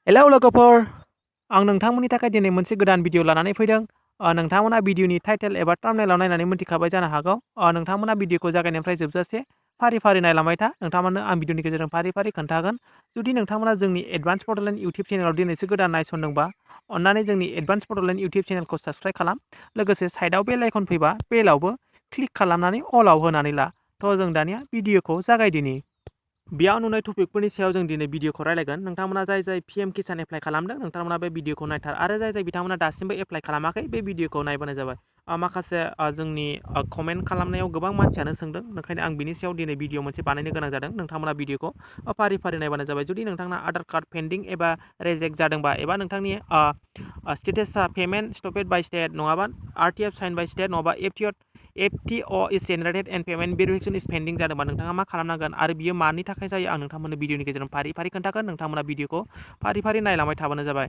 Hello लोगोफोर आं नोंथांमोननि थाखाय दिनै मोनसे गोदान भिडिअ लानानै फैदों। नोंथांमोना भिडिअनि टाइटेल एबा थाम्बनेइलाव नायनानै मिथिखाबाय जानो हागौ। नोंथांमोना भिडिअखौ जागायनायनिफ्राय जोबजासे फारि फारि नायलांबाय था। नोंथांमोननो आं भिडिअनि गेजेरजों फारि फारि खोन्थागोन। जुदि नोंथांमोना जोंनि एडभान्स बड'लेण्ड इउटिउब चेनेलाव दिनैसो गोदान नायसनदोंबा अन्नानै जोंनि एडभान्स बड'लेण्ड इउटिउब चेनेलखौ साबस्क्राइब खालाम। लोगोसे साइडआव बेल आइकन फैबा बेलावबो क्लिक खालामनानै अलाव होनानै ला। थ' जों दानिया भिडिअखौ जागायदिनि। बेयाव नुनाय टपिकफोरनि सायाव जों दिनै भिडिअखौ रायलायगोन। नोंथांमोना जाय पिएम किसान एप्लाइ खालामदों नोंथांमोना बे भिडिअखौ नायथार आरो जाय बिथांमोना दासिमबो एप्लाइ खालामाखै बे भिडिअखौ नायबानो जाबाय। माखासे जोंनि कमेन्ट खालामनायाव गोबां मानसियानो सोंदों, ओंखायनो आं बिनि सायाव दिनै भिडिअ मोनसे बानायनो गोनां जादों। नोंथांमोना भिडिअखौ फारि फारि नायबानो जाबाय। जुदि नोंथांना आधार कार्ड पेन्डिं एबा रिजेक्ट जादोंबा एबा नोंथांनि स्टेटासा पेमेन्ट स्टपेड बाय स्टेट नङाबा RTF साइन बाय स्टेट नङाबा FTO Generated and Payment Verification is pending जादोंबा नोंथाङा मा खालामनांगोन आरो बियो मानि थाखाय जायो आं नोंथांमोननो भिडिअनि गेजेरजों फारि फारि खोन्थागोन। नोंथांमोना भिडिअखौ फारि फारि नायलांबाय थाबानो जाबाय।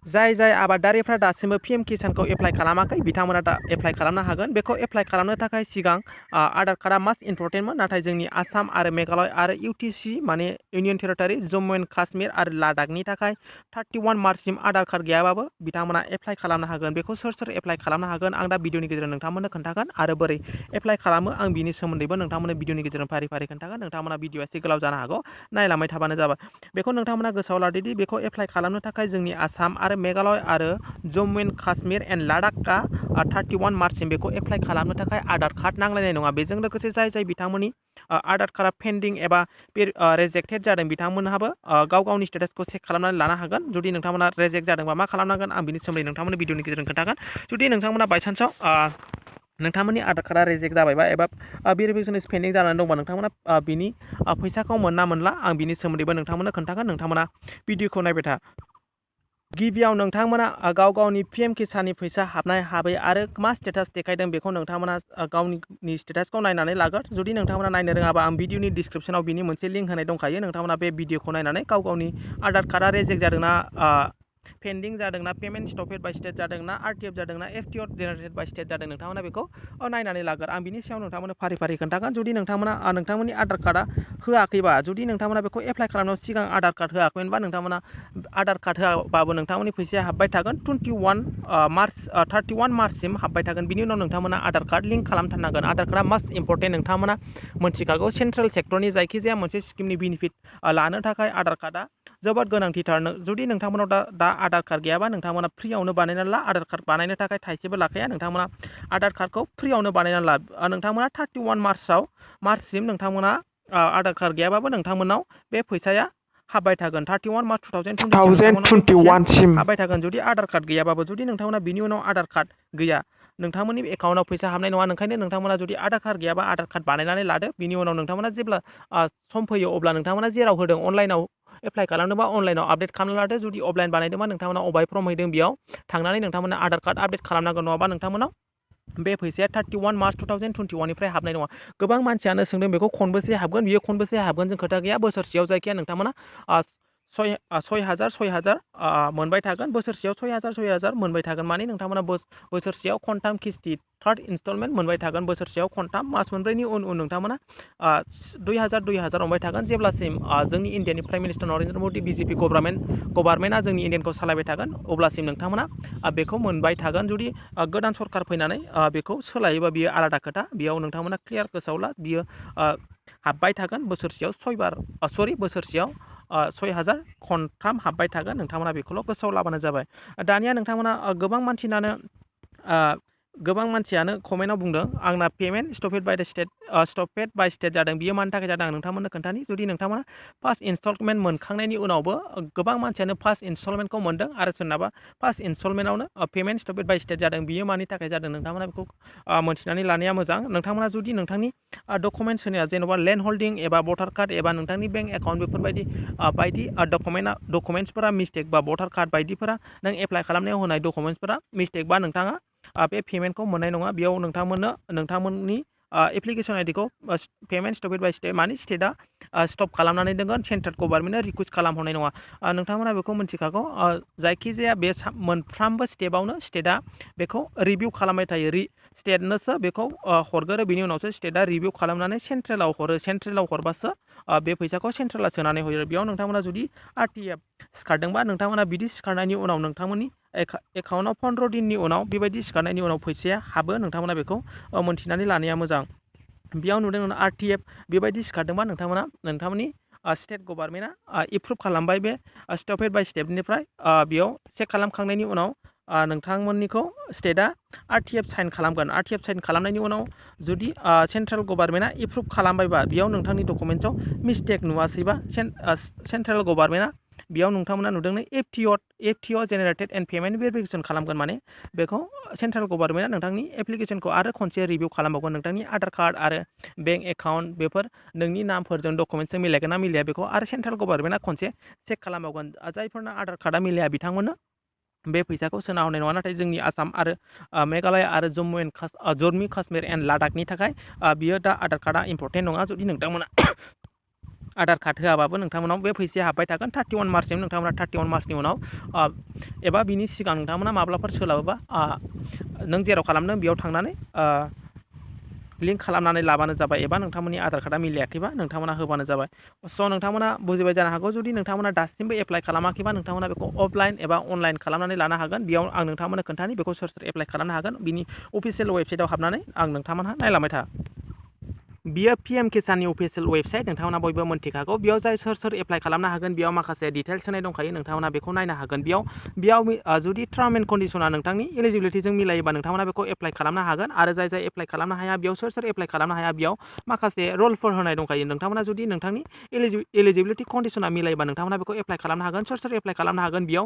जाय आबादारिफ्रा दासिमबो पिएम किसानखौ एप्लाइ खालामाखै बिथांमोना दा एप्लाइ खालामनो हागोन। बेखौ एप्लाइ खालामनो थाखाय सिगां आधार कार्डआ मास्ट इम्परटेन्टमोन, नाथाय जोंनि आसाम आरो मेघालय आरो UTC माने union territory Jammu and Kashmir आरो लादाखनि थाखाय 31 मार्चसिम आधार कार्ड गैयाबाबो बिथांमोना एप्लाइ खालामनो हागोन। बेखौ सोर एप्लाइ खालामनो हागोन आं दा भिडिअनि गेजेरजों नोंथांमोननो खोन्थागोन आरो बोरै एप्लाइ खालामो आं बिनि सोमोन्दैबो नोंथांमोननो भिडिअनि गेजेरजों फारि फारि खोन्थागोन। नोंथांमोना भिडिअआ एसे गोलाव जानो हागौ, नायलांबाय थाबानो जाबाय। बेखौ नोंथांमोना गोसोआव लादोदि बेखौ एप्लाइ खालामनो थाखाय जोंनि आसाम आरो मेघालय आरो जम्मु एन्ड काश्मीर एन्ड लादाखआ 31 मार्चसिम बेखौ एप्लाइ खालामनो थाखाय आधार कार्ड नांलायनाय नङा। बेजों लोगोसे जाय बिथांमोननि आधार कार्डआ पेन्डिं एबा रिजेक्टेड जादों बिथांमोनहाबो गाव गावनि स्टेटासखौ चेक खालामनानै लानो हागोन। जुदि नोंथांमोना रिजेक्ट जादोंबा मा खालामनांगोन आं बिनि सोमोन्दै नोंथांमोननि भिडिअनि गेजेरजों खोन्थागोन। जुदि नोंथांमोना बायसान्सआव नोंथांमोननि आधार कार्डआ रिजेक्ट जाबायबा एबा भेरिफिकेसन इज पेन्डिं जानानै दंबा नोंथांमोना बिनि फैसाखौ मोनला आं बिनि सोमोन्दैबो नोंथांमोननो खोन्थागोन। नोंथांमोना भिडिअखौ नायबाय था। गिबियाव नोंथांमोना गाव गावनि पिएम किसाननि फैसा हाबै आरो मा स्टेटास देखायदों बेखौ नोंथांमोना गावनि स्टेटासखौ नायनानै लागोन। जुदि नोंथांमोना नायनो रोङाबा आं भिडिअनि डिसक्रिपसनाव बिनि मोनसे लिंक होनाय दंखायो। नोंथांमोना बे भिडिअखौ नायनानै गाव गावनि आधार कार्डआ रिजेक्ट जादोंना पेन्डिं जादोंना पेमेन्ट स्टपेड बाय स्टेट जादोंना RTF जादोंना FTO जेनेरेटेड बाय स्टेट जादों नोंथांमोना बेखौ नायनानै लागोन। आं बिनि सायाव नोंथांमोननो फारि फारि खोन्थागोन। जुदि नोंथांमोना नोंथांमोननि आधार कार्डआ होआखैबा, जुदि नोंथांमोना बेखौ एप्लाइ खालामनायाव सिगां आधार कार्ड होआखैमोनबा नोंथांमोना आधार कार्ड होआबाबो नोंथांमोननि फैसाया हाबबाय थागोन। 31 मार्चसिम हाबबाय थागोन। बिनि उनाव नोंथांमोना आधार कार्ड लिंक खालामथारनांगोन। आधार कार्डआ मास्ट इम्परटेन्ट। नोंथांमोना मोनथिखागौ सेन्ट्रेल सेक्टरनि जायखिजाया मोनसे स्किमनि बेनिफिट लानो थाखाय आधार कार्डआ जोबोद गोनांथिथार। जुदि नोंथांमोनाव दा आधार कार्ड गैयाबा नोंथांमोना फ्रियावनो बानायनानै ला। आधार कार्ड बानायनो थाखाय थाइसेबो लाखाया। नोंथांमोना आधार कार्डखौ फ्रियावनो बानायनानै ला। नोंथांमोना 31 मार्चसिम नोंथांमोना आधार कार्ड गैयाबाबो नोंथांमोनाव बे फैसाया हाबबाय थागोन। 31 मार्च 2021 सिम हाबबाय थागोन जुदि आधार कार्ड गैयाबाबो। जुदि नोंथांमोना बिनि उनाव आधार कार्ड गैया नोंथांमोननि एकाउन्टआव फैसा हाबनाय नङा। ओंखायनो नोंथांमोना जुदि आधार कार्ड गैयाबा आधार कार्ड बानायनानै लादो। बिनि उनाव नोंथांमोना जेब्ला सम फैयो अब्ला नोंथांमोना जेराव होदों अनलाइनाव एप्लाइ खालामदोंबा अनलाइनाव आपडेट खालामना लादो। जुदि अफलाइन बानायदोंबा नोंथांमोना अबाय फर्म हैदों बेयाव थांनानै नोंथांमोना आधार कार्ड आपडेट खालामनांगोन। नङाबा नोंथांमोनाव बे फैसाया 31 मार्च 2021 निफ्राय हाबनाय नङा। गोबां मानसियानो सोंदों बेखौ खनबेसे हाबगोन, बियो खनबेसे हाबगोन जों खोथा गैया। बोसोरसेयाव जायखिया नोंथांमोना 6,000 मोनबाय थागोन। बोसोरसेयाव 6,000 मोनबाय थागोन। माने नोंथांमोना बोसोरसेयाव खनथाम किस्ति थार्ड इनस्टलमेन्ट मोनबाय थागोन। बोसोरसेयाव खनथाम मास मोनब्रैनि उन नोंथांमोना 2,000 मोनबाय थागोन। जेब्लासिम जोंनि इण्डियानि prime minister Narendra Modi BJP गभर्नमेन्टआ जोंनि इण्डियानखौ सालायबाय थागोन अब्लासिम नोंथांमोना बेखौ मोनबाय थागोन। जुदि गोदान सरकार फैनानै बेखौ सोलायोबा बियो आलादा खोथा। बेयाव नोंथांमोना क्लियार गोसोआव ला बियो हाबबाय थागोन। बोसोरसेयाव 6,000 खनथाम हाबबाय थागोन। नोंथांमोना बेखौल' गोसोआव लाबानो जाबाय। दानिया नोंथांमोना गोबां मानसियानो कमेन्टआव बुंदों आंना पेमेन्ट स्टपेड बाय स्टेट जादों। बियो मानि थाखाय जादों आं नोंथांमोननो खोन्थानि। जुदि नोंथांमोना फार्स्ट इनस्टलमेन्ट मोनखांनायनि उनावबो गोबां मानसियानो फार्स्ट इनस्टलमेन्टखौ मोनदों आरो सोरनाबा फार्स्ट इनस्टलमेन्टआवनो पेमेन्ट स्टपेड बाय स्टेट जादों। बियो मानि थाखाय जादों नोंथांमोना बेखौ मोनथिनानै लानाया मोजां। नोंथांमोना जुदि नोंथांनि डकुमेन्ट्स होनाया जेन'बा लेन्ड हल्डिं एबा भटार कार्ड एबा नोंथांनि बेंक एकाउन्ट बेफोरबायदि बायदि डकुमेन्ट्सफोरा मिस्टेक बा भटार कार्ड बायदिफोरा नों एप्लाइ खालामनायाव होनाय डकुमेन्ट्सफोरा मिस्टेक बा नोंथाङा बे पेमेन्टखौ मोननाय नङा। बेयाव नोंथांमोननि एप्लिकेसन आइडिखौ पेमेन्ट स्टपेड बाय स्टेट मानि स्टेटआ स्टप खालामनानै दोनगोन। सेन्ट्रेल गभर्नमेन्टआ रिकुवेस्ट खालामहरनाय नङा। नोंथांमोना बेखौ मिथिखागौ। जायखिजाया बे मोनफ्रोमबो स्टेटआवनो स्टेटआ बेखौ रिभिउ खालामबाय थायो। स्टेटनोसो बेखौ हरगोरो बिनि उनावसो स्टेटआ रिभिउ खालामनानै सेन्ट्रेलाव हरो सेन्ट्रेलाव हरबासो बे फैसाखौ सेन्ट्रेला सोनानै होयो बेयाव नोंथांमोना जुदि RTF सिखारदोंबा नोंथांमोना बिदि सिखारनायनि उनाव नोंथांमोननि एकाउन्टआव 15 दिननि उनाव बेबायदि सिखारनायनि उनाव फैसाया हाबो नोंथांमोना बेखौ मोनथिनानै लानाया मोजां बेयाव नुदों RTF बेबायदि सिखारदोंबा नोंथांमोननि स्टेट गभर्नमेन्टआ एप्रुभ खालामबाय बे स्टेप बाय स्टेपनिफ्राय बेयाव चेक खालामखांनायनि उनाव नोंथांमोननिखौ स्टेटआ RTF साइन खालामगोन RTF साइन खालामनायनि उनाव जुदि सेन्ट्रेल गभर्नमेन्टआ एप्रुभ खालामबायबा बेयाव नोंथांनि डकुमेन्ट्सआव मिस्टेक नुवासैबा सेन्ट्रेल गभर्नमेन्टआ बेयाव नोंथांमोना नुदों FTO Generated पेमेन्ट भेरिफिकेसन खालामगोन माने बेखौ सेन्ट्रेल गभर्नमेन्टआ नोंथांनि एप्लिकेसनखौ आरो खनसे रिभिउ खालामबावगोन नोंथांनि आधार कार्ड आरो बेंक एकाउन्ट बेफोर नोंनि नामफोरजों डकुमेन्ट्सजों मिलायगोन ना मिलाया बेखौ आरो सेन्ट्रेल गभर्नमेन्टआ खनसे चेक खालामबावगोन जायफोरना आधार कार्डआ मिलाया बिथांमोननो बे फैसाखौ सोना होनाय नङा नाथाय जोंनि आसाम आरो मेघालय आरो जम्मु काश्मीर एन्ड लादाखनि थाखाय बियो दा आधार कार्डआ इम्परटेन्ट नङा जुदि नोंथांमोना आधार कार्ड होआबाबो नोंथांमोनाव बे फैसाया हाबबाय थागोन 31 मार्चसिम नोंथांमोना 31 मार्चनि उनाव एबा बिनि सिगां नोंथांमोना माब्लाफोर सोलाबोबा नों जेराव खालामदों बेयाव थांनानै लिंक खालामनानै लाबानो जाबाय एबा नोंथांमोननि आधार कार्डआ मिलायाखैबा नोंथांमोना होबानो जाबाय स' नोंथांमोना बुजिबाय जानो हागौ जुदि नोंथांमोना दासिमबो एप्लाइ खालामाखैबा नोंथांमोना बेखौ अफलाइन एबा अनलाइन खालामनानै लानो हागोन बेयाव आं नोंथांमोननो खोन्थानि बेखौ सोर एप्लाइ खालामनो हागोन बिनि अफिसियेल वेबसाइटआव हाबनानै आं नोंथांमोनहा नायलांबाय था बियो PM किसाननि अफिसियेल वेबसाइट नोंथांमोना बयबो मोन्थिखागौ बेयाव जाय सोर एप्लाइ खालामनो हागोन बेयाव माखासे डिटेल्स होनाय दंखायो नोंथांमोना बेखौ नायनो हागोन बेयाव जुदि टार्म एन्ड कन्डिसना नोंथांनि इलिजिबिलिटिजों मिलायोबा नोंथांमोना बेखौ एप्लाइ खालामनो हागोन आरो जाय एप्लाइ खालामनो हाया बेयाव सोर एप्लाइ खालामनो हाया बेयाव माखासे रुलफोर होनाय दंखायो नोंथांमोना जुदि नोंथांनि इलिजिबिलिटि कन्डिसना मिलायोबा नोंथांमोना बेखौ एप्लाइ खालामनो हागोन सोर एप्लाइ खालामनो हागोन बेयाव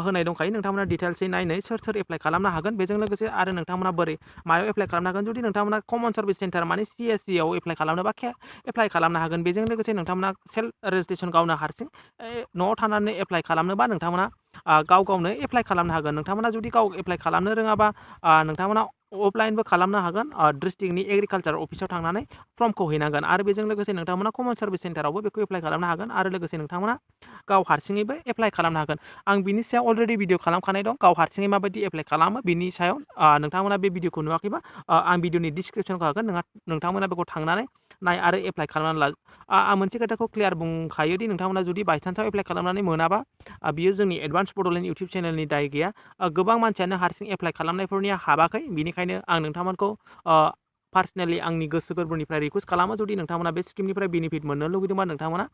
होनाय दंखायो नोंथांमोना डिटेल्सै नायनो सोर एप्लाइ खालामनो हागोन बेजों लोगोसे आरो नोंथांमोना बोरै मायाव एप्लाइ खालामनो हागोन जुदि नोंथांमोना कमन सार्भिस सेन्टार माने CSC आव एप्लाइ खालामनोबा एप्लाइ खालामनो हागोन बेजों लोगोसे नोंथांमोना सेल्फ रेजिस्ट्रेसन गावनो हारसिं न'आव थानानै एप्लाइ खालामनोबा नोंथांमोना गावनो एप्लाइ खालामनो हागोन नोंथांमोना जुदि गाव एप्लाइ खालामनो रोङाबा नोंथांमोना अफलाइनबो खालामनो हागोन डिस्ट्रिक्टनि एग्रिकालचार अफिसाव थांनानै फर्मखौ हैनांगोन आरो बेजों लोगोसे नोंथांमोना कमन सार्भिस सेन्टारावबो बेखौ एप्लाइ खालामनो हागोन आरो लोगोसे नोंथांमोना गाव हारसिङैबो एप्लाइ खालामनो हागोन आं बिनि सायाव अलरेडि भिडिअ खालामखानाय दं गाव हारसिङै माबायदि एप्लाइ खालामो बिनि सायाव नोंथांमोना बे भिडिअखौ नुवाखैबा आं भिडिअनि डिसक्रिपसनखौ होगोन नोंथांमोना बेखौ थांनानै नाय आरो एप्लाइ खालामनानै ला आं मोनसे खोथाखौ क्लियार बुंखायो दि नोंथांमोना जुदि बायसान्सआव एप्लाइ खालामनानै मोनाबा बियो जोंनि एडभान्स बड'लेण्ड इउटुब चेनेलनि दाय गैया गोबां मानसियानो हारसिं एप्लाइ खालामनायफोरनिया हाबाखै बिनिखायनो आं नोंथांमोनखौ पार्सनेलि आंनि गोसो गोरबोनिफ्राय रिकुवेस्ट खालामो जुदि नोंथांमोना बे स्किमनिफ्राय बेनिफिट मोननो लुगैदोंबा नोंथांमोना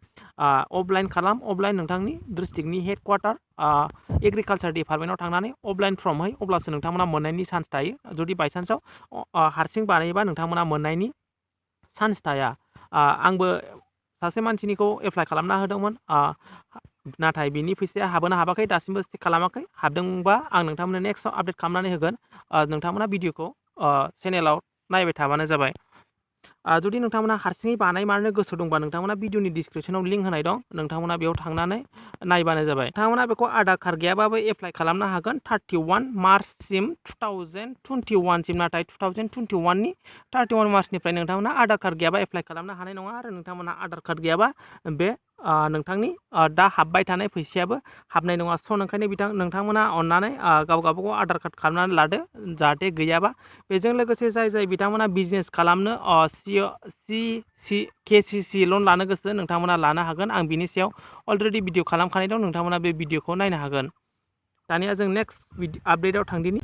अफलाइन नोंथांनि डिस्ट्रिक्टनि हेडक्वार्टार एग्रिकालचार डिपार्टमेन्टआव थांनानै अफलाइन फर्म है अब्लासो नोंथांमोना मोननायनि चान्स थायो जुदि बायसान्सआव हारसिं बानायोबा नोंथांमोना मोननायनि चान्स थाया आंबो सासे मानसिनिखौ एप्लाइ खालामना होदोंमोन नाथाय बिनि फैसाया हाबोना हाबाखै दासिमबो चेक खालामाखै हाबदोंबा आं नोंथांमोननो नेक्स्टआव आपडेट खालामनानै होगोन नोंथांमोना भिडिअखौ चेनेलाव नायबाय थाबानो जाबाय जुदि नोंथांमोना हारसिङै बानायमारनो गोसो दंबा नोंथांमोना भिडिअनि डिसक्रिपसनाव लिंक होनाय दं नोंथांमोना बेयाव थांनानै नायबानो जाबाय नोंथांमोना बेखौ आधार कार्ड गैयाबाबो एप्लाइ खालामनो हागोन 31 मार्चसिम 2021 सिम नाथाय 2021नि 31 मार्चनिफ्राय नोंथांमोना आधार कार्ड गैयाबा एप्लाइ खालामनो हानाय नङा आरो नोंथांमोना आधार कार्ड गैयाबा बे नोंथांनि दा हाबबाय थानाय फैसायाबो हाबनाय नङा स' ओंखायनो नोंथांमोना अननानै गावबागाव आधार कार्ड खालामनानै लादो जाहाथे गैयाबा बेजों लोगोसे जाय बिथांमोना बिजनेस खालामनो KCC लन लानो गोसो नोंथांमोना लानो हागोन आं बिनि सायाव अलरेडि भिडिअ खालामखानाय दं नोंथांमोना बे भिडिअखौ नायनो हागोन दानिया जों नेक्स्ट आपडेटआव थांदिनि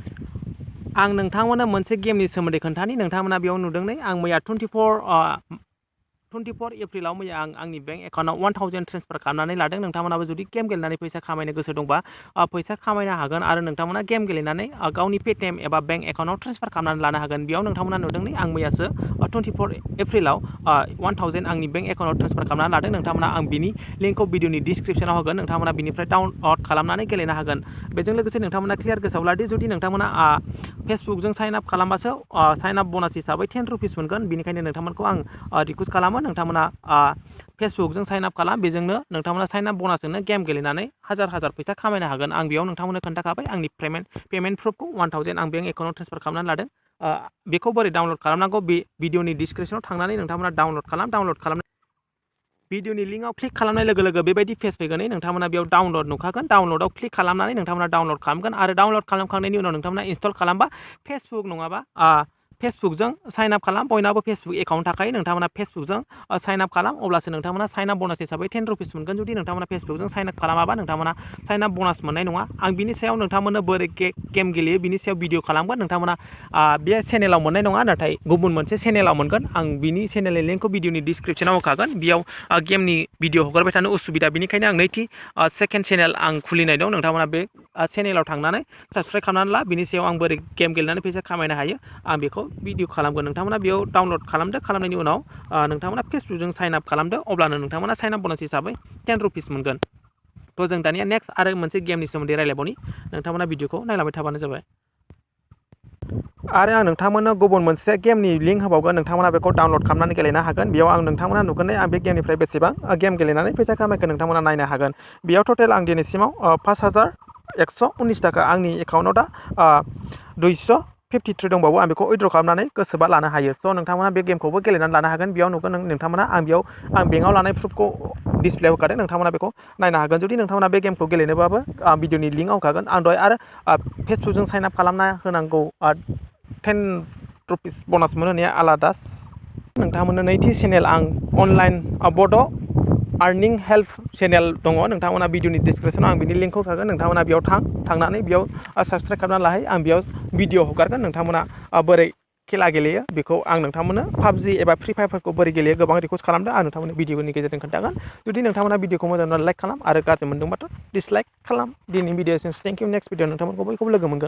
आं नोंथांमोननो मोनसे गेमनि सोमोन्दै खोन्थानि नोंथांमोना बेयाव नुदों नै आं मैया 24 एप्रिलाव मैया आंनि बेंक एकाउन्टआव 1000 ट्रेन्सफार खालामनानै लादों नोंथांमोनाबो जुदि गेम गेलेनानै फैसा खामायनो गोसो दंबा फैसा खामायनो हागोन आरो नोंथांमोना गेम गेलेनानै गावनि पेटिएम एबा बेंक एकाउन्टआव ट्रेन्सफार खालामनानै लानो हागोन बेयाव नोंथांमोना नुदों नै आं मैयासो 24 एप्रिलाव 1000 आंनि बेंक एकाउन्टआव ट्रेन्सफार खालामनानै लादों नोंथांमोना आं बिनि लिंकखौ भिडिअनि डिसक्रिपसनाव होगोन नोंथांमोना बिनिफ्राय डाउनलड खालामनानै गेलेनो हागोन बेजों लोगोसे नोंथांमोना क्लियार गोसोआव लादि जुदि नोंथांमोना फेसबुकजों साइन आप खालामबासो साइन आप बनास हिसाबै 10 रुपिस मोनगोन बेनिखायनो नोंथांमोनखौ आं रिकुवेस्ट खालामो नोंथांमोना फेसबुकजों साइन आप खालाम बेजोंनो नोंथांमोना साइन आप बनासजोंनो गेम गेलेनानै हाजार फैसा खामायनो हागोन आं बेयाव नोंथांमोननो खोन्थाखाबाय आंनि पेमेन्ट प्रुफखौ 1000 आं बेंक एकाउन्टआव ट्रेन्सफार खालामनानै लादों बेखौ बोरै डाउनलड खालामनांगौ बे भिडिअनि डिसक्रिपसनाव थांनानै नोंथांमोना डाउनलड खालाम भिडिअनि लिंकआव क्लिक खालामनाय लोगो लोगो बेबायदि पेज फैगोन नोंथांमोना बेयाव डाउनलड नुखागोन डाउनलडआव क्लिक खालामनानै नोंथांमोना डाउनलड खालामगोन आरो डाउनलड खालामखांनायनि उनाव नोंथांमोना इनस्टल खालामबा फेसबुक नङाबा फेसबुकजों साइन आप खालाम बयनाबो फेसबुक एकाउन्ट थाखायो नोंथांमोना फेसबुकजों साइन आप खालाम अब्लासो नोंथांमोना साइन आप बनास हिसाबै 10 रुपिस मोनगोन जुदि नोंथांमोना फेसबुकजों साइन आप खालामाबा नोंथांमोना साइन आप बनास मोननाय नङा आं बिनि सायाव नोंथांमोननो बोरै गेम गेलेयो बिनि सायाव भिडिअ खालामगोन नोंथांमोना बे चेनेलाव मोननाय नङा नाथाय गुबुन मोनसे चेनेलाव मोनगोन आं बिनि चेनेलनि लिंकखौ भिडिअनि डिसक्रिपसनाव होखागोन बेयाव गेमनि भिडिअ हगारबाय थानो उसुबिदा बेनिखायनो आं नैथि सेकेन्ड चेनेल आं खुलिनाय दं नोंथांमोना बे चेनेलाव थांनानै साबस्क्राइब खालामनानै ला बिनि सायाव आं बोरै गेम गेलेनानै फैसा खामायनो हायो आं बेखौ भिडिअ खालामगोन नोंथांमोना बेयाव डाउनलड खालामदो खालामनायनि उनाव नोंथांमोना फेसबुकजों साइन आप खालामदो अब्लानो नोंथांमोना साइन आप बनास हिसाबै 10 रुपिस मोनगोन थ' जों दानिया नेक्स्ट आरो मोनसे गेमनि सोमोन्दै रायलायबावनि नोंथांमोना भिडिअखौ नायलांबाय थाबानो जाबाय आरो आं नोंथांमोननो गुबुन मोनसे गेमनि लिंक होबावगोन नोंथांमोना बेखौ डाउनलड खालामनानै गेलेनो हागोन बेयाव आं नोंथांमोना नुगोन आं बे गेमनिफ्राय बेसेबां गेम गेलेनानै फैसा खामायखो नोंथांमोना नायनो हागोन बेयाव टटेल आं दिनैसिमाव 5119 थाखा आंनि एकाउन्टआव दा 253 दंबावो आं बेखौ उइथड्र खालामनानै गोसोबा लानो हायो स' नोंथांमोना बे गेमखौबो गेलेनानै लानो हागोन बेयाव नुगोन नोंथांमोना आं बेंकआव लानाय प्रुफखौ डिसप्ले होखादों नोंथांमोना बेखौ नायनो हागोन जुदि नोंथांमोना बे गेमखौ गेलेनोबाबो भिडिअनि लिंकआव होखागोन आं दहाय आरो फेसबुकजों साइन आप खालामना होनांगौ 10 रुपिस बनास मोनो होनाया आलादा नोंथांमोननो नैथि चेनेल आं अनलाइन बड' आर्निं हेल्प चेनेल दङ नोंथांमोना भिडिअनि डिसक्रिपसनाव आं बिनि लिंकखौ होखागोन नोंथांमोना बेयाव थांनानै बेयाव साबस्क्राइब खालामनानै लाहै आं बेयाव भिडिअ हगारगोन नोंथांमोना बोरै खेला गेलेयो बेखौ आं नोंथांमोननो पाबजि एबा फ्रि फायारफोरखौ बोरै गेलेयो गोबां रिक्वेस्ट खालामदों आं नोंथांमोननो भिडिअनि गेजेरजों खोन्थागोन जुदि नोंथांमोना भिडिअखौ मोजां मोनोब्ला लाइक खालाम आरो गाज्रि मोनदोंबाथ' डिसलाइक खालाम दिनैनि भिडिअसिम थेंक इउ नेक्स्ट भिडिअ नोंथांमोनखौ बयखौबो लोगो मोनगोन